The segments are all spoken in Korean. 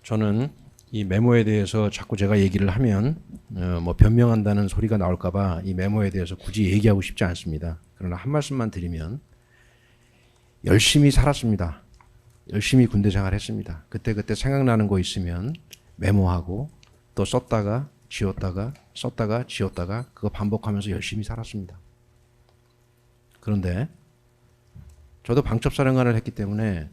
저는 이 메모에 대해서 자꾸 제가 얘기를 하면 뭐 변명한다는 소리가 나올까봐 이 메모에 대해서 굳이 얘기하고 싶지 않습니다. 그러나 한 말씀만 드리면 열심히 살았습니다. 열심히 군대 생활했습니다. 그때 생각나는 거 있으면 메모하고 또 썼다가 지웠다가 썼다가 지웠다가 그거 반복하면서 열심히 살았습니다. 그런데 저도 방첩사령관을 했기 때문에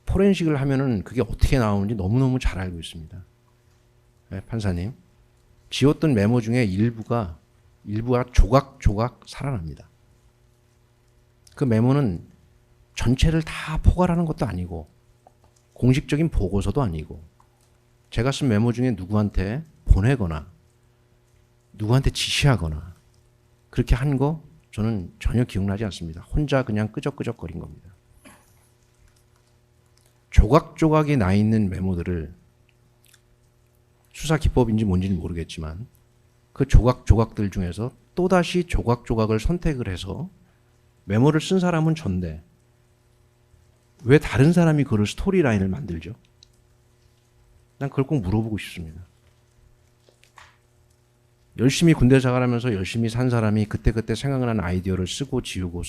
포렌식을 하면은 그게 어떻게 나오는지 너무너무 잘 알고 있습니다. 네, 판사님, 지웠던 메모 중에 일부가 조각조각 살아납니다. 그 메모는 전체를 다 포괄하는 것도 아니고 공식적인 보고서도 아니고 제가 쓴 메모 중에 누구한테 보내거나 누구한테 지시하거나 그렇게 한 거 저는 전혀 기억나지 않습니다. 혼자 그냥 끄적끄적거린 겁니다. 조각조각이 나 있는 메모들을 수사 기법인지 뭔지는 모르겠지만 그 조각조각들 중에서 또다시 조각조각을 선택을 해서 메모를 쓴 사람은 전데 왜 다른 사람이 그걸 스토리라인을 만들죠? 난 그걸 꼭 물어보고 싶습니다. 열심히 군대 생활하면서 열심히 산 사람이 그때 생각나는 아이디어를 쓰고 지우고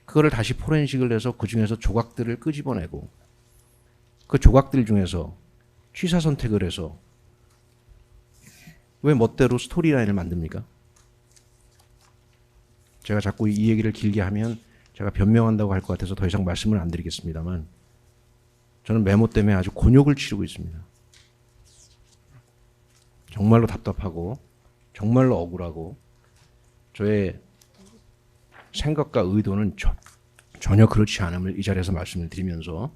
그거를 다시 포렌식을 해서 그 중에서 조각들을 끄집어내고 그 조각들 중에서 취사 선택을 해서 왜 멋대로 스토리라인을 만듭니까? 제가 자꾸 이 얘기를 길게 하면 제가 변명한다고 할 것 같아서 더 이상 말씀을 안 드리겠습니다만 저는 메모 때문에 아주 곤욕을 치르고 있습니다. 정말로 답답하고 정말로 억울하고 저의 생각과 의도는 전혀 그렇지 않음을 이 자리에서 말씀을 드리면서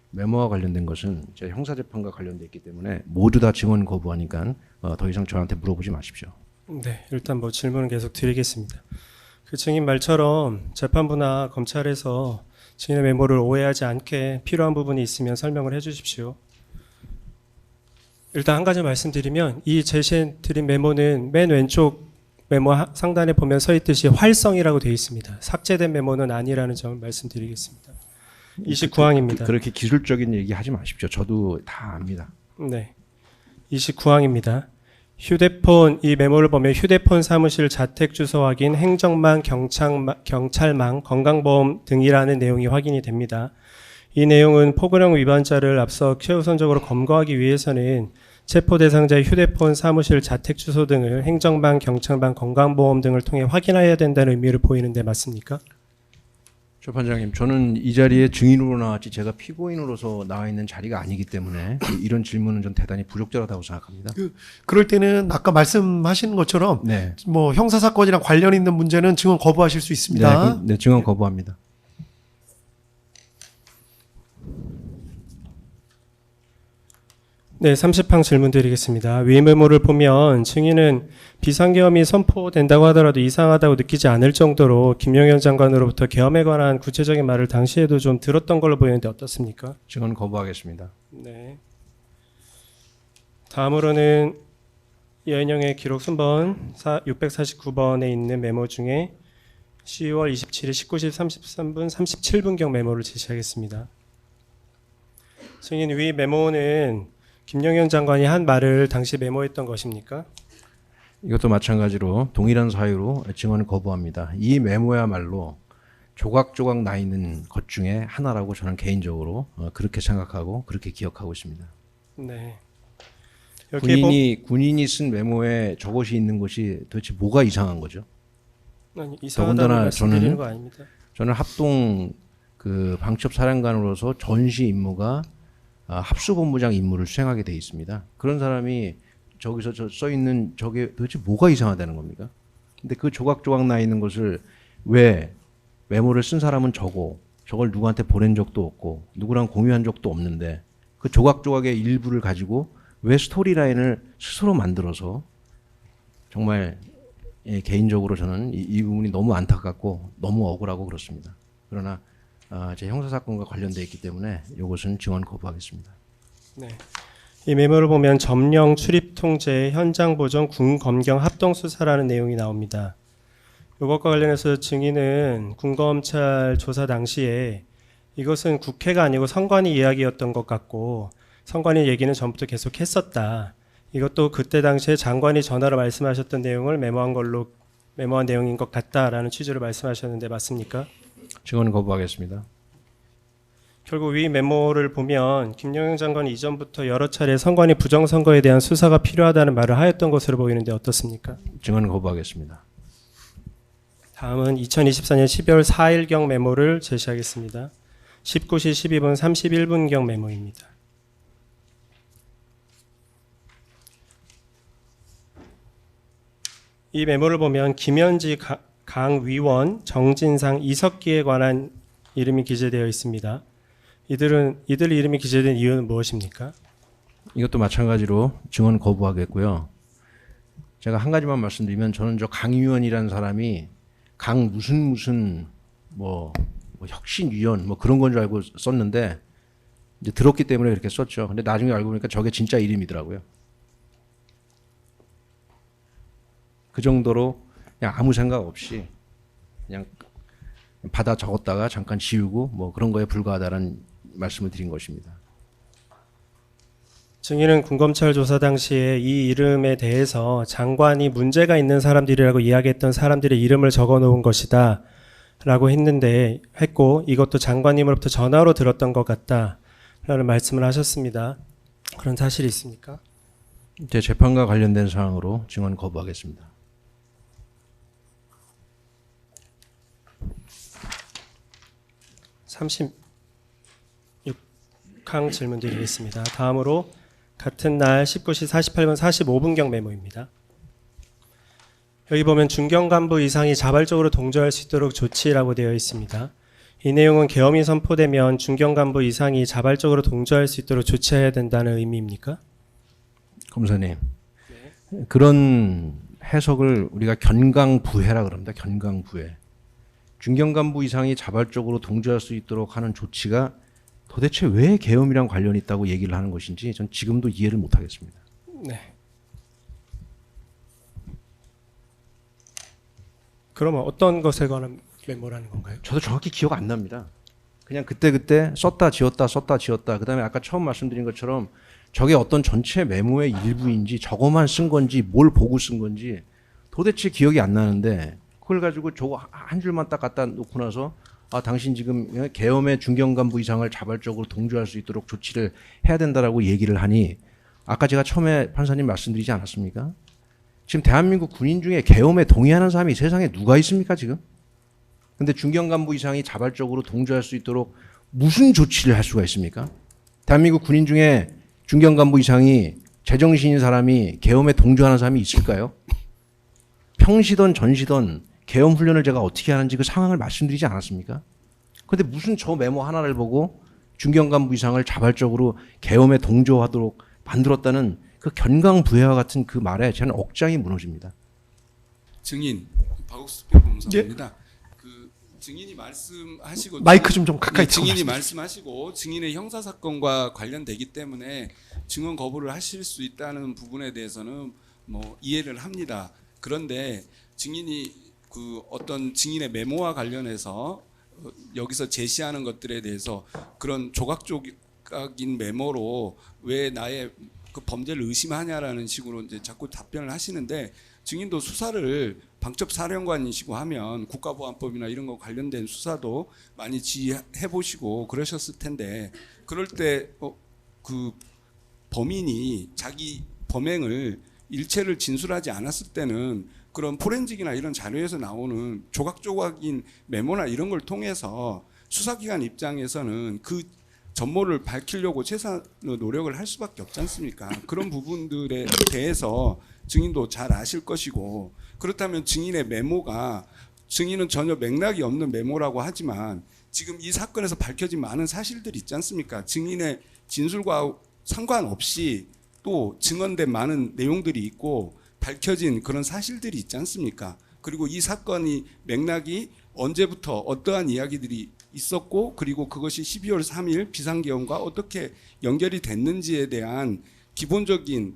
메모와 관련된 것은 제 형사재판과 관련돼 있기 때문에 모두 다 증언 거부하니까 더 이상 저한테 물어보지 마십시오. 네, 일단 뭐 질문은 계속 드리겠습니다. 그 증인 말처럼 재판부나 검찰에서 증인의 메모를 오해하지 않게 필요한 부분이 있으면 설명을 해주십시오. 일단 한 가지 말씀드리면 이 제시해드린 메모는 맨 왼쪽 메모 상단에 보면 서 있듯이 활성이라고 되어 있습니다. 삭제된 메모는 아니라는 점을 말씀드리겠습니다. 29항입니다. 그렇게 기술적인 얘기 하지 마십시오. 저도 다 압니다. 네, 29항입니다. 휴대폰, 이 메모를 보면 휴대폰 사무실 자택 주소 확인, 행정망, 경찰망, 건강보험 등이라는 내용이 확인이 됩니다. 이 내용은 포괄형 위반자를 앞서 최우선적으로 검거하기 위해서는 체포 대상자의 휴대폰, 사무실, 자택 주소 등을 행정망, 경찰망, 건강보험 등을 통해 확인해야 된다는 의미를 보이는데 맞습니까? 재판장님, 저는 이 자리에 증인으로 나왔지 제가 피고인으로서 나와 있는 자리가 아니기 때문에 이런 질문은 좀 대단히 부적절하다고 생각합니다. 그럴 때는 아까 말씀하신 것처럼 네, 뭐 형사 사건이랑 관련 있는 문제는 증언 거부하실 수 있습니다. 네, 증언 거부합니다. 네, 30항 질문 드리겠습니다. 위 메모를 보면 증인은 비상계엄이 선포된다고 하더라도 이상하다고 느끼지 않을 정도로 김용현 장관으로부터 계엄에 관한 구체적인 말을 당시에도 좀 들었던 걸로 보이는데 어떻습니까? 증언 거부하겠습니다. 네. 다음으로는 여인영의 기록 순번 649번에 있는 메모 중에 10월 27일 19시 33분 37분경 메모를 제시하겠습니다. 증인 위 메모는 김용현 장관이 한 말을 당시 메모했던 것입니까? 이것도 마찬가지로 동일한 사유로 증언을 거부합니다. 이 메모야말로 조각조각 나 있는 것 중에 하나라고 저는 개인적으로 그렇게 생각하고 그렇게 기억하고 있습니다. 네. 군인이 쓴 메모에 저것이 있는 것이 도대체 뭐가 이상한 거죠? 아니, 이상하다고 더군다나 말씀드리는 거 아닙니다. 저는 합동 그 방첩사령관으로서 전시 임무가 합수본부장 임무를 수행하게 돼 있습니다. 그런 사람이 저기서 써 있는 저게 도대체 뭐가 이상하다는 겁니까? 근데 그 조각조각 나 있는 것을 왜 메모를 쓴 사람은 저걸 누구한테 보낸 적도 없고 누구랑 공유한 적도 없는데 그 조각조각의 일부를 가지고 왜 스토리라인을 스스로 만들어서 정말 개인적으로 저는 이 부분이 너무 안타깝고 너무 억울하고 그렇습니다. 그러나 제 형사사건과 관련되어 있기 때문에 이것은 증언 거부하겠습니다. 네. 이 메모를 보면 점령, 출입 통제, 현장 보정, 군 검경 합동 수사라는 내용이 나옵니다. 이것과 관련해서 증인은 군검찰 조사 당시에 이것은 국회가 아니고 선관위 이야기였던 것 같고 선관위 얘기는 전부터 계속 했었다. 이것도 그때 당시에 장관이 전화로 말씀하셨던 내용을 메모한 내용인 것 같다라는 취지로 말씀하셨는데 맞습니까? 증언 거부하겠습니다. 결국 위 메모를 보면 김영현 장관이 이전부터 여러 차례 선관위 부정선거에 대한 수사가 필요하다는 말을 하였던 것으로 보이는데 어떻습니까? 증언 거부하겠습니다. 다음은 2024년 12월 4일경 메모를 제시하겠습니다. 19시 12분 31분경 메모입니다. 이 메모를 보면 김현지 강 위원, 정진상, 이석기에 관한 이름이 기재되어 있습니다. 이들 이름이 기재된 이유는 무엇입니까? 이것도 마찬가지로 증언 거부하겠고요. 제가 한 가지만 말씀드리면 저는 저 강 위원이라는 사람이 강 무슨 뭐 혁신위원 뭐 그런 건 줄 알고 썼는데 이제 들었기 때문에 그렇게 썼죠. 근데 나중에 알고 보니까 저게 진짜 이름이더라고요. 그 정도로 그냥 아무 생각 없이 그냥 받아 적었다가 잠깐 지우고 뭐 그런 거에 불과하다는 말씀을 드린 것입니다. 증인은 군검찰 조사 당시에 이 이름에 대해서 장관이 문제가 있는 사람들이라고 이야기했던 사람들의 이름을 적어 놓은 것이다 라고 했고 이것도 장관님으로부터 전화로 들었던 것 같다 라는 말씀을 하셨습니다. 그런 사실이 있습니까? 제 재판과 관련된 사항으로 증언 거부하겠습니다. 항 질문 드리겠습니다. 다음으로 같은 날 19시 48분 45분경 메모입니다. 여기 보면 중경 간부 이상이 자발적으로 동조할 수 있도록 조치라고 되어 있습니다. 이 내용은 계엄이 선포되면 중경 간부 이상이 자발적으로 동조할 수 있도록 조치해야 된다는 의미입니까? 검사님, 그런 해석을 우리가 견강부회라 그럽니다. 견강부회. 중경 간부 이상이 자발적으로 동조할 수 있도록 하는 조치가 도대체 왜 계엄이랑 관련이 있다고 얘기를 하는 것인지 전 지금도 이해를 못하겠습니다. 네. 그러면 어떤 것에 관한 메모라는 건가요? 저도 정확히 기억 안 납니다. 그냥 그때 썼다 지웠다 그다음에 아까 처음 말씀드린 것처럼 저게 어떤 전체 메모의 일부인지 저거만 쓴 건지 뭘 보고 쓴 건지 도대체 기억이 안 나는데 그걸 가지고 저거 한 줄만 딱 갖다 놓고 나서 당신 지금 계엄의 중경 간부 이상을 자발적으로 동조할 수 있도록 조치를 해야 된다라고 얘기를 하니 아까 제가 처음에 판사님 말씀드리지 않았습니까? 지금 대한민국 군인 중에 계엄에 동의하는 사람이 세상에 누가 있습니까 지금? 근데 중경 간부 이상이 자발적으로 동조할 수 있도록 무슨 조치를 할 수가 있습니까? 대한민국 군인 중에 중경 간부 이상이 제정신인 사람이 계엄에 동조하는 사람이 있을까요? 평시던 전시던 계엄 훈련을 제가 어떻게 하는지 그 상황을 말씀드리지 않았습니까? 그런데 무슨 저 메모 하나를 보고 중경 간부 이상을 자발적으로 계엄에 동조하도록 만들었다는 그 견강부회와 같은 그 말에 저는 억장이 무너집니다. 증인 박옥수 변호사입니다. 그 증인이 말씀하시고 마이크 좀 가까이 대고 증인이 말씀해 말씀하시고 증인의 형사 사건과 관련되기 때문에 증언 거부를 하실 수 있다는 부분에 대해서는 뭐 이해를 합니다. 그런데 증인이 그 어떤 증인의 메모와 관련해서 여기서 제시하는 것들에 대해서 그런 조각조각인 메모로 왜 나의 그 범죄를 의심하냐라는 식으로 이제 자꾸 답변을 하시는데 증인도 수사를 방첩사령관이시고 하면 국가보안법이나 이런 거 관련된 수사도 많이 지휘해 보시고 그러셨을 텐데 그럴 때 그 범인이 자기 범행을 일체를 진술하지 않았을 때는 그런 포렌직이나 이런 자료에서 나오는 조각조각인 메모나 이런 걸 통해서 수사기관 입장에서는 그 전모를 밝히려고 최선의 노력을 할 수밖에 없지 않습니까? 그런 부분들에 대해서 증인도 잘 아실 것이고 그렇다면 증인의 메모가 증인은 전혀 맥락이 없는 메모라고 하지만 지금 이 사건에서 밝혀진 많은 사실들이 있지 않습니까? 증인의 진술과 상관없이 또 증언된 많은 내용들이 있고 밝혀진 그런 사실들이 있지 않습니까? 그리고 이 사건이 맥락이 언제부터 어떠한 이야기들이 있었고 그리고 그것이 12월 3일 비상계엄과 어떻게 연결이 됐는지에 대한 기본적인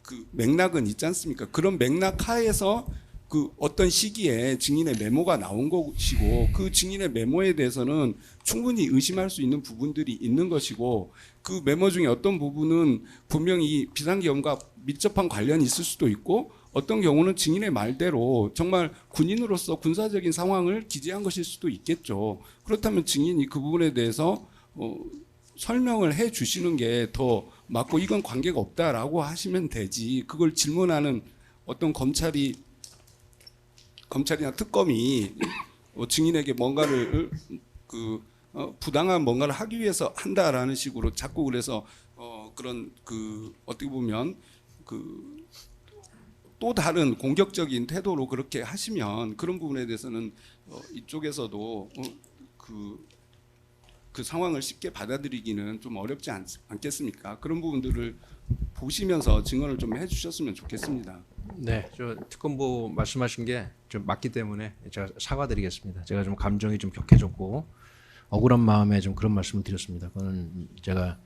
그 맥락은 있지 않습니까? 그런 맥락 하에서 그 어떤 시기에 증인의 메모가 나온 것이고 그 증인의 메모에 대해서는 충분히 의심할 수 있는 부분들이 있는 것이고 그 메모 중에 어떤 부분은 분명히 비상계엄과 밀접한 관련이 있을 수도 있고 어떤 경우는 증인의 말대로 정말 군인으로서 군사적인 상황을 기재한 것일 수도 있겠죠. 그렇다면 증인이 그 부분에 대해서 설명을 해 주시는 게 더 맞고 이건 관계가 없다라고 하시면 되지. 그걸 질문하는 어떤 검찰이나 특검이 증인에게 뭔가를 부당한 뭔가를 하기 위해서 한다라는 식으로 자꾸 그래서 그런 어떻게 보면 또 다른 공격적인 태도로 그렇게 하시면 그런 부분에 대해서는 이쪽에서도 그 상황을 쉽게 받아들이기는 좀 어렵지 않겠습니까? 그런 부분들을 보시면서 증언을 좀 해주셨으면 좋겠습니다. 네, 저 특검보 말씀하신 게 좀 맞기 때문에 제가 사과드리겠습니다. 제가 좀 감정이 좀 격해졌고 억울한 마음에 좀 그런 말씀을 드렸습니다. 그거는 제가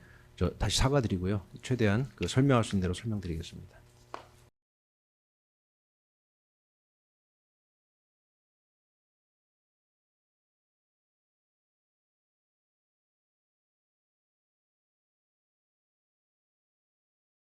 다시 사과드리고요. 최대한 설명할 수 있는 대로 설명드리겠습니다.